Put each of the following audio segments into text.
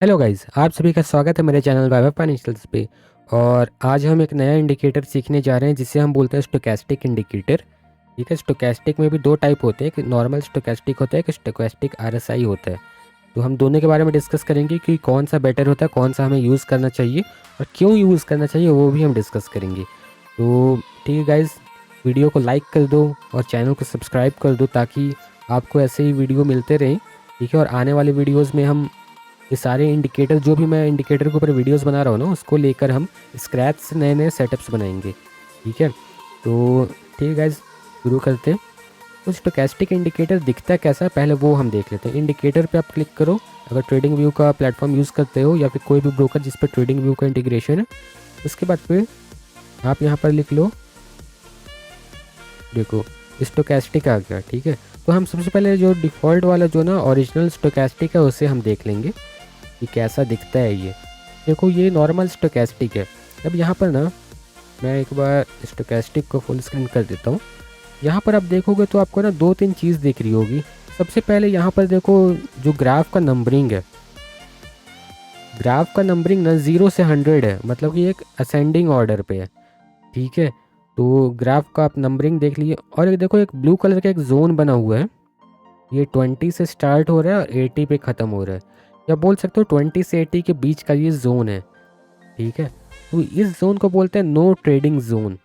Hello guys, आप सभी का स्वागत है मेरे चैनल वाइवा फाइनेंशियल्स पे। और आज हम एक नया इंडिकेटर सीखने जा रहे हैं जिसे हम बोलते हैं स्टोकेस्टिक इंडिकेटर। ठीक है, स्टोकेस्टिक में भी दो टाइप होते हैं, एक नॉर्मल स्टोकेस्टिक होता है, एक स्टोकेस्टिक आरएसआई होता है। तो हम दोनों के बारे में डिस्कस करेंगे कि कौन सा बेटर होता है, कौन सा हमें यूज़ करना चाहिए और क्यों यूज़ करना चाहिए, वो भी हम डिस्कस करेंगे। तो ठीक है गाइस, वीडियो को लाइक कर दो और चैनल को सब्सक्राइब कर दो ताकि आपको ऐसे ही वीडियो मिलते रहें। ठीक है, और आने वाले वीडियोज़ में हम ये सारे इंडिकेटर, जो भी मैं इंडिकेटर के ऊपर वीडियोस बना रहा हूँ ना, उसको लेकर हम स्क्रैच से नए नए सेटअप्स बनाएंगे। ठीक है, तो ठीक है गाइज, शुरू करते हैं। तो स्टोकेस्टिक इंडिकेटर दिखता है कैसा है, पहले वो हम देख लेते हैं। इंडिकेटर पे आप क्लिक करो। अगर ट्रेडिंग व्यू का प्लेटफॉर्म यूज़ करते हो या फिर कोई भी ब्रोकर जिस पर ट्रेडिंग व्यू का इंटीग्रेशन है, उसके बाद फिर आप यहाँ पर लिख लो, देखो स्टोकेस्टिक आ गया। ठीक है, तो हम सबसे पहले जो डिफ़ॉल्ट वाला जो ना ओरिजिनल स्टोकेस्टिक है उसे हम देख लेंगे कि कैसा दिखता है ये। देखो ये नॉर्मल स्टोकेस्टिक है। अब यहाँ पर ना मैं एक बार स्टोकेस्टिक को फुल स्क्रीन कर देता हूँ। यहाँ पर आप देखोगे तो आपको ना दो तीन चीज़ दिख रही होगी। सबसे पहले यहाँ पर देखो, जो ग्राफ का नंबरिंग है, ग्राफ का नंबरिंग ना 0 से 100 है, मतलब कि एक असेंडिंग ऑर्डर पे है। ठीक है, तो ग्राफ का आप नंबरिंग देख लीजिए। और एक देखो, एक ब्लू कलर का एक जोन बना हुआ है, ये 20 से स्टार्ट हो रहा है और 80 पे ख़त्म हो रहा है, या बोल सकते हो 20 से 80 के बीच का ये जोन है। ठीक है, तो इस जोन को बोलते हैं नो ट्रेडिंग जोन।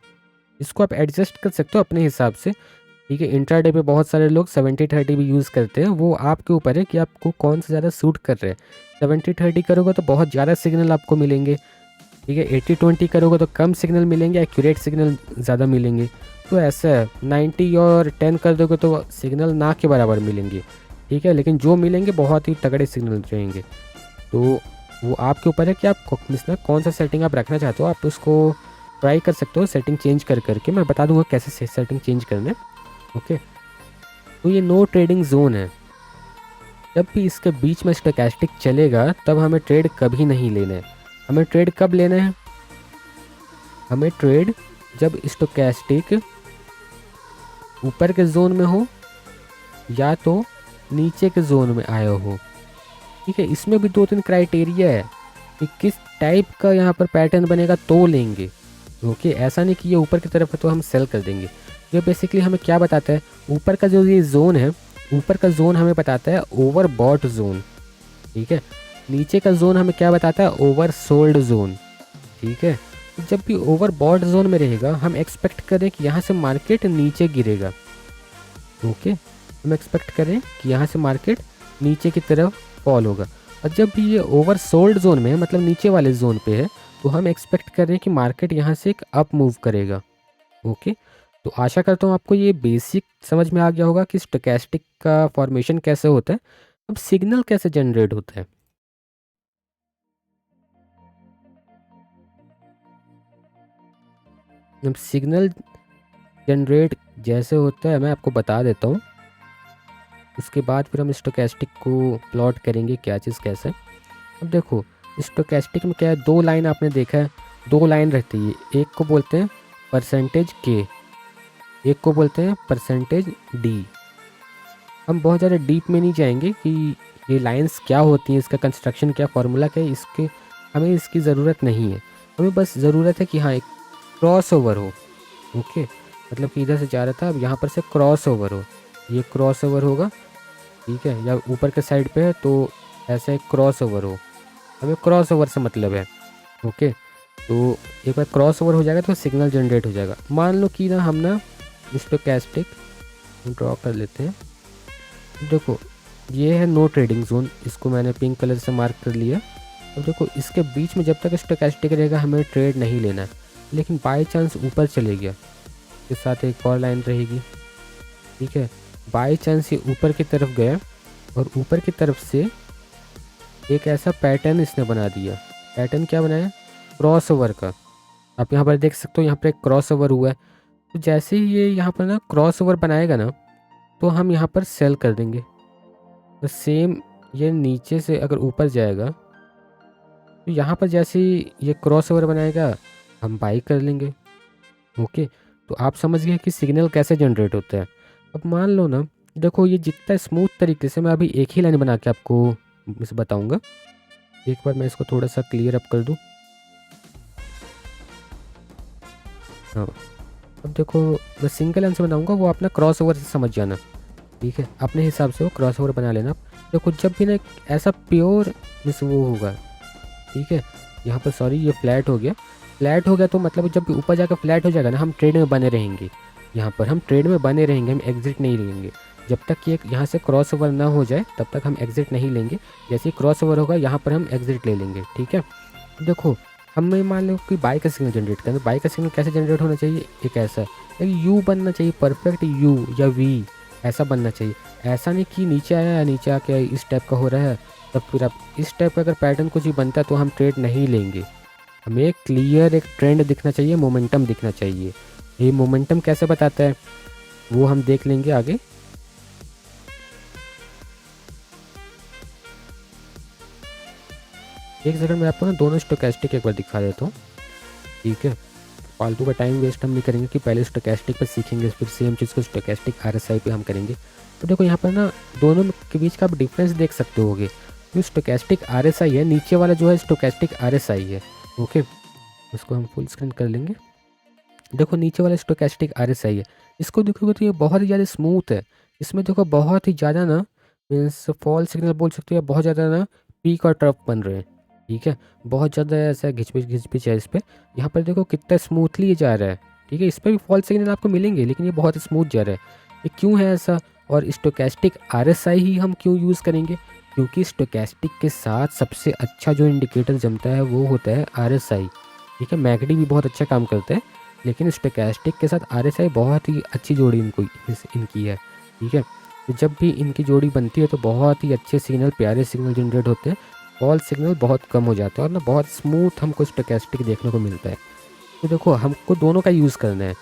इसको आप एडजस्ट कर सकते हो अपने हिसाब से। ठीक है, इंट्राडे पे बहुत सारे लोग 70-30 भी यूज़ करते हैं, वो आपके ऊपर है कि आपको कौन सा ज़्यादा सूट कर रहे हैं। 70-30 करोगे तो बहुत ज़्यादा सिग्नल आपको मिलेंगे। ठीक है, 80-20 करोगे तो कम सिग्नल मिलेंगे, एक्यूरेट सिग्नल ज़्यादा मिलेंगे। तो ऐसा है, 90 और 10 कर दोगे तो सिग्नल ना के बराबर मिलेंगे। ठीक है, लेकिन जो मिलेंगे बहुत ही तगड़े सिग्नल रहेंगे। तो वो आपके ऊपर है कि आप इसमें कौन सा सेटिंग आप रखना चाहते हो। आप उसको ट्राई कर सकते हो सेटिंग चेंज कर करके, मैं बता दूंगा कैसे सेटिंग चेंज करना है। ओके, तो ये नो ट्रेडिंग जोन है। जब भी इसके बीच में स्टोकेस्टिक चलेगा तब हमें ट्रेड कभी नहीं लेना है। हमें ट्रेड कब लेना है? हमें ट्रेड जब स्टोकेस्टिक ऊपर के जोन में हो या तो नीचे के जोन में आया हो। ठीक है, इसमें भी दो तीन क्राइटेरिया है कि किस टाइप का यहाँ पर पैटर्न बनेगा तो लेंगे। ओके, ऐसा नहीं कि ये ऊपर की तरफ है तो हम सेल कर देंगे। ये बेसिकली हमें क्या बताता है, ऊपर का जो ये जोन है, ऊपर का जोन हमें बताता है ओवर बॉट जोन। ठीक है, नीचे का जोन हमें क्या बताता है, ओवर सोल्ड जोन। ठीक है, तो जब भी ओवर बॉट जोन में रहेगा हम एक्सपेक्ट करें कि यहाँ से मार्केट नीचे गिरेगा। ओके, हम एक्सपेक्ट करें कि यहाँ से मार्केट नीचे की तरफ फॉल होगा। और जब भी ये ओवर सोल्ड जोन में है, मतलब नीचे वाले जोन पे है, तो हम एक्सपेक्ट कर रहे हैं कि मार्केट यहाँ से एक अप मूव करेगा। ओके, तो आशा करता हूँ आपको ये बेसिक समझ में आ गया होगा कि स्टोकेस्टिक का फॉर्मेशन कैसे होता है। अब सिग्नल कैसे जनरेट होता है। अब सिग्नल जनरेट जैसे होता है मैं आपको बता देता हूँ, उसके बाद फिर हम स्टोकेस्टिक को प्लॉट करेंगे क्या चीज़ कैसे। अब देखो, स्टोकेस्टिक में क्या है, दो लाइन आपने देखा है, दो लाइन रहती है। एक को बोलते हैं परसेंटेज के, एक को बोलते हैं परसेंटेज डी। हम बहुत ज़्यादा डीप में नहीं जाएंगे कि ये लाइंस क्या होती हैं, इसका कंस्ट्रक्शन क्या, फार्मूला क्या है, इसके हमें इसकी ज़रूरत नहीं है। हमें बस ज़रूरत है कि हाँ एक क्रॉस ओवर हो। ओके, मतलब कि इधर से जा रहा था, अब यहाँ पर से क्रॉस ओवर हो, ये क्रॉस ओवर होगा। ठीक है, या ऊपर के साइड पे है तो ऐसा एक क्रॉस ओवर हो, हमें क्रॉस ओवर से मतलब है। ओके, तो एक बार क्रॉस ओवर हो जाएगा तो सिग्नल जनरेट हो जाएगा। मान लो कि ना हम ना स्टोकेस्टिक ड्रॉ कर लेते हैं। देखो ये है नो ट्रेडिंग जोन, इसको मैंने पिंक कलर से मार्क कर लिया। अब देखो इसके बीच में जब तक स्टोकेस्टिक रहेगा हमें ट्रेड नहीं लेना है, लेकिन बाई चांस ऊपर चले गया, इसके साथ एक और लाइन रहेगी। ठीक है, बाई चांस ये ऊपर की तरफ गया और ऊपर की तरफ से एक ऐसा पैटर्न इसने बना दिया। पैटर्न क्या बनाया, क्रॉस ओवर का। आप यहाँ पर देख सकते हो, यहाँ पर एक क्रॉस ओवर हुआ है। तो जैसे ही ये यहाँ पर ना क्रॉस ओवर बनाएगा ना, तो हम यहाँ पर सेल कर देंगे। तो सेम ये नीचे से अगर ऊपर जाएगा तो यहाँ पर जैसे ही ये क्रॉस ओवर बनाएगा हम बाई कर लेंगे। ओके, तो आप समझ गए कि सिग्नल कैसे जनरेट होता है। अब मान लो ना, देखो ये जितना स्मूथ तरीके से, मैं अभी एक ही लाइन बना के आपको बताऊंगा। एक बार मैं इसको थोड़ा सा क्लियर अप कर दूँ। हाँ, अब देखो मैं सिंगल आंसर बनाऊँगा, वो अपना क्रॉस ओवर से समझ जाना, ठीक है, अपने हिसाब से वो क्रॉस ओवर बना लेना। देखो जब भी ना ऐसा प्योर मिस वो होगा, ठीक है, यहाँ पर सॉरी ये फ्लैट हो गया। फ्लैट हो गया तो मतलब जब भी ऊपर जाकर फ्लैट हो जाएगा ना, हम ट्रेड में बने रहेंगे। यहाँ पर हम ट्रेड में बने रहेंगे, हम एग्जिट नहीं लेंगे। जब तक कि यहाँ से क्रॉस ओवर ना हो जाए तब तक हम एग्जिट नहीं लेंगे। जैसे ही क्रॉस ओवर होगा यहाँ पर हम एग्जिट ले लेंगे, ठीक है। देखो हमें मान लो कि बाई का सिग्नल जनरेट करना, बाई का सिग्नल कैसे जनरेट होना चाहिए, एक ऐसा एक यू बनना चाहिए, परफेक्ट यू या वी ऐसा बनना चाहिए। ऐसा नहीं कि नीचे आया है, नीचे आके इस टाइप का हो रहा है, तब फिर आप इस टाइप का अगर पैटर्न कुछ भी बनता है तो हम ट्रेड नहीं लेंगे। हमें क्लियर एक ट्रेंड दिखना चाहिए, मोमेंटम दिखना चाहिए। ये मोमेंटम कैसे बताता है वो हम देख लेंगे आगे। एक सेकंड में आपको ना दोनों स्टोकेस्टिक एक बार दिखा देता हूँ, ठीक है। फालतू का टाइम वेस्ट हम नहीं करेंगे कि पहले स्टोकेस्टिक पर सीखेंगे फिर सेम चीज़ को स्टोकेस्टिक आरएसआई पे हम करेंगे। तो देखो यहाँ पर ना दोनों के बीच का आप डिफरेंस देख सकते होगे। जो स्टोकेस्टिक आरएसआई है, नीचे वाला जो है स्टोकेस्टिक आरएसआई है, ओके। उसको हम फुल स्क्रीन कर लेंगे। देखो नीचे वाला स्टोकेस्टिक आरएसआई है, इसको देखोगे तो ये बहुत ही ज़्यादा स्मूथ है। इसमें देखो बहुत ही ज़्यादा ना मीन्स फॉल सिग्नल बोल सकते हो, बहुत ज़्यादा ना पीक और ट्रफ बन रहे हैं, ठीक है। बहुत ज़्यादा ऐसा घिचपिच है इस पर। यहाँ पर देखो कितना स्मूथली ये जा रहा है, ठीक है। इस पर भी फॉल सिग्नल आपको मिलेंगे लेकिन ये बहुत स्मूथ जा रहा है। ये क्यों है ऐसा? और स्टोकेस्टिक आरएसआई ही हम क्यों यूज़ करेंगे? क्योंकि स्टोकेस्टिक के साथ सबसे अच्छा जो इंडिकेटर जमता है वो होता है आरएसआई, ठीक है। मैकडी भी बहुत अच्छा काम करता है लेकिन स्टोकेस्टिक के साथ आरएसआई बहुत ही अच्छी जोड़ी इनकी है, ठीक है। तो जब भी इनकी जोड़ी बनती है तो बहुत ही अच्छे सिग्नल, प्यारे सिग्नल जनरेट होते हैं। फॉल सिग्नल बहुत कम हो जाता है और ना बहुत स्मूथ हमको स्टोकेस्टिक देखने को मिलता है। तो देखो हमको दोनों का यूज़ करना है,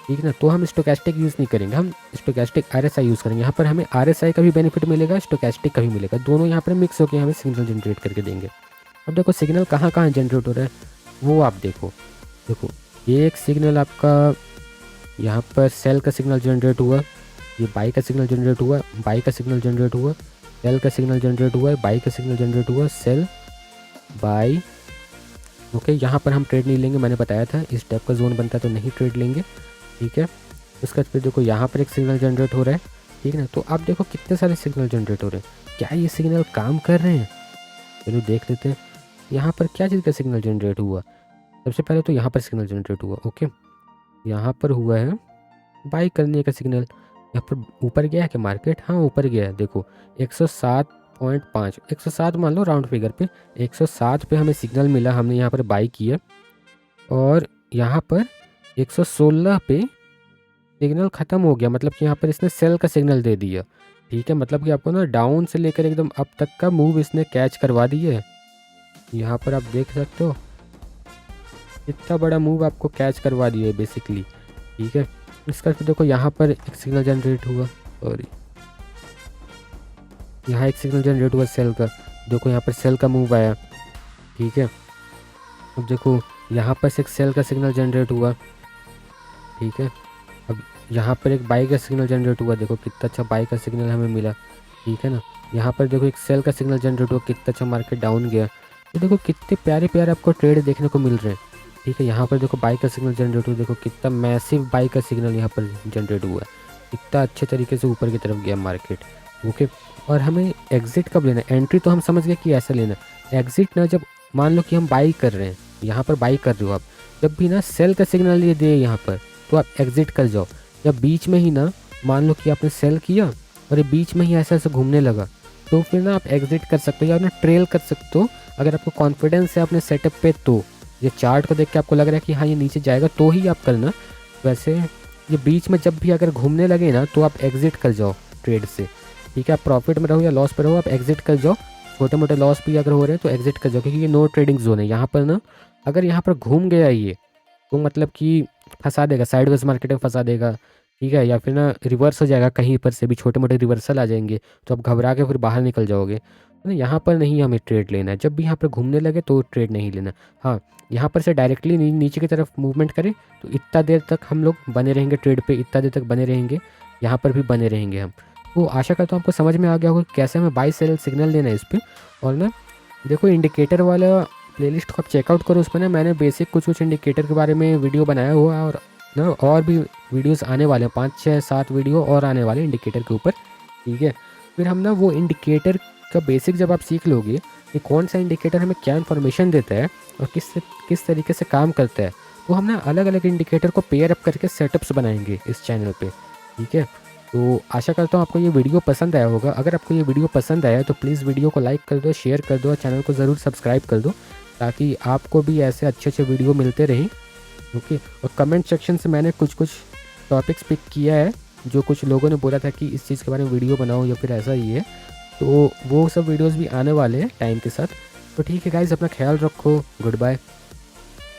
ठीक है ना। तो हम स्टोकेस्टिक यूज़ नहीं करेंगे, हम स्टोकेस्टिक आरएसआई यूज़ करेंगे। यहाँ पर हमें आरएसआई का भी बेनिफिट मिलेगा, स्टोकेस्टिक का भी मिलेगा, दोनों यहाँ पर मिक्स होकर हमें सिग्नल जनरेट करके देंगे। अब देखो सिग्नल कहाँ कहाँ जनरेट हो रहा है वो आप देखो। देखो एक सिग्नल आपका यहाँ पर सेल का सिग्नल जनरेट हुआ, ये बाई का सिग्नल जनरेट हुआ, बाई का सिग्नल जनरेट हुआ, सेल का सिग्नल जनरेट हुआ है, बाई का सिग्नल जनरेट हुआ, सेल बाई, ओके। यहाँ पर हम ट्रेड नहीं लेंगे, मैंने बताया था इस टाइप का जोन बनता है तो नहीं ट्रेड लेंगे, ठीक है। उसके बाद फिर देखो यहाँ पर एक सिग्नल जनरेट हो रहा है, ठीक है ना। तो आप देखो कितने सारे सिग्नल जनरेट हो रहे हैं, क्या ये सिग्नल काम कर रहे हैं? चलो देख लेते हैं यहाँ पर क्या चीज़ का सिग्नल जनरेट हुआ। सबसे पहले तो यहाँ पर सिग्नल जनरेट हुआ, ओके। यहाँ पर हुआ है बाई करने का सिग्नल। यहाँ पर ऊपर गया है कि मार्केट, हाँ ऊपर गया है। देखो 107.5, 107 मान लो राउंड फिगर पे, 107 पे हमें सिग्नल मिला, हमने यहाँ पर बाई किया। और यहाँ पर 116 पे सिग्नल ख़त्म हो गया, मतलब कि यहाँ पर इसने सेल का सिग्नल दे दिया, ठीक है। मतलब कि आपको ना डाउन से लेकर एकदम अप तक का मूव इसने कैच करवा दिया है। यहाँ पर आप देख सकते हो इतना बड़ा मूव आपको कैच करवा दिया है बेसिकली, ठीक है। इसका फिर देखो यहाँ पर एक सिग्नल जनरेट हुआ, सॉरी यहाँ एक सिग्नल जनरेट हुआ सेल का। देखो यहाँ पर सेल का मूव आया, ठीक है। अब देखो यहाँ पर से एक सेल का सिग्नल जनरेट हुआ, ठीक है। अब यहाँ पर एक बाई का सिग्नल जनरेट हुआ, देखो कितना अच्छा बाई का सिग्नल हमें मिला, ठीक है ना। यहाँ पर देखो एक सेल का सिग्नल जनरेट हुआ, कितना अच्छा मार्केट डाउन गया। तो देखो कितने प्यारे प्यारे आपको ट्रेड देखने को मिल रहे हैं, ठीक है। यहाँ पर देखो बाई का सिग्नल जनरेट हुआ, देखो कितना मैसिव बाई का सिग्नल यहाँ पर जनरेट हुआ है, कितना अच्छे तरीके से ऊपर की तरफ गया मार्केट, ओके। और हमें एग्जिट कब लेना है? एंट्री तो हम समझ गए कि ऐसा लेना, एग्जिट ना जब मान लो कि हम बाई कर रहे हैं, यहाँ पर बाई कर रहे हो आप, जब भी ना सेल का सिग्नल ये दे यहाँ पर तो आप एग्जिट कर जाओ। जब बीच में ही ना मान लो कि आपने सेल किया और ये बीच में ही ऐसा ऐसा घूमने लगा तो फिर ना आप एग्जिट कर सकते हो या ना ट्रेल कर सकते हो। अगर आपको कॉन्फिडेंस है अपने सेटअप पे तो ये चार्ट को देख के आपको लग रहा है कि हाँ ये नीचे जाएगा तो ही आप करना। वैसे ये बीच में जब भी अगर घूमने लगे ना तो आप एग्जिट कर जाओ ट्रेड से, ठीक है। आप प्रॉफिट में रहो या लॉस पे रहो, आप एग्जिट कर जाओ। छोटे मोटे लॉस भी अगर हो रहे हैं तो एग्जिट कर जाओ, क्योंकि ये नो ट्रेडिंग जोन है। यहाँ पर ना अगर यहाँ पर घूम गया ये तो मतलब कि फंसा देगा, साइडवेज मार्केट में फंसा देगा, ठीक है। या फिर ना रिवर्स हो जाएगा, कहीं पर से भी छोटे मोटे रिवर्सल आ जाएंगे तो आप घबरा के फिर बाहर निकल जाओगे। ना यहाँ पर नहीं हमें ट्रेड लेना है, जब भी यहाँ पर घूमने लगे तो ट्रेड नहीं लेना। हाँ यहाँ पर से डायरेक्टली नीचे की तरफ मूवमेंट करें तो इतना देर तक हम लोग बने रहेंगे ट्रेड पे, इतना देर तक बने रहेंगे, यहाँ पर भी बने रहेंगे हम। तो आशा करता हूँ आपको समझ में आ गया होगा कैसे हमें बाई सेल सिग्नल लेना है इस पर। और ना देखो इंडिकेटर वाला प्लेलिस्ट को आप चेकआउट करो, उस पर ना मैंने बेसिक कुछ कुछ इंडिकेटर के बारे में वीडियो बनाया हुआ है, और ना और भी वीडियोस आने वाले हैं, 5 6 7 वीडियो और आने वाले हैं इंडिकेटर के ऊपर, ठीक है। फिर हम ना वो इंडिकेटर का बेसिक जब आप सीख लोगे कि कौन सा इंडिकेटर हमें क्या इन्फॉर्मेशन देता है और किस तरीके से काम करता है, तो हम ना अलग अलग इंडिकेटर को पेयर अप करके सेटअप्स बनाएंगे इस चैनल पे, ठीक है। तो आशा करता हूँ आपको ये वीडियो पसंद आया होगा। अगर आपको ये वीडियो पसंद आया तो प्लीज़ वीडियो को लाइक कर दो, शेयर कर दो और चैनल को ज़रूर सब्सक्राइब कर दो, ताकि आपको भी ऐसे अच्छे अच्छे वीडियो मिलते रहें, ओके। और कमेंट सेक्शन से मैंने कुछ कुछ टॉपिक्स पिक किया है, जो कुछ लोगों ने बोला था कि इस चीज़ के बारे में वीडियो बनाओ या फिर ऐसा ही है, तो वो सब वीडियोस भी आने वाले हैं टाइम के साथ। तो ठीक है गाइज़, अपना ख्याल रखो, गुड बाय।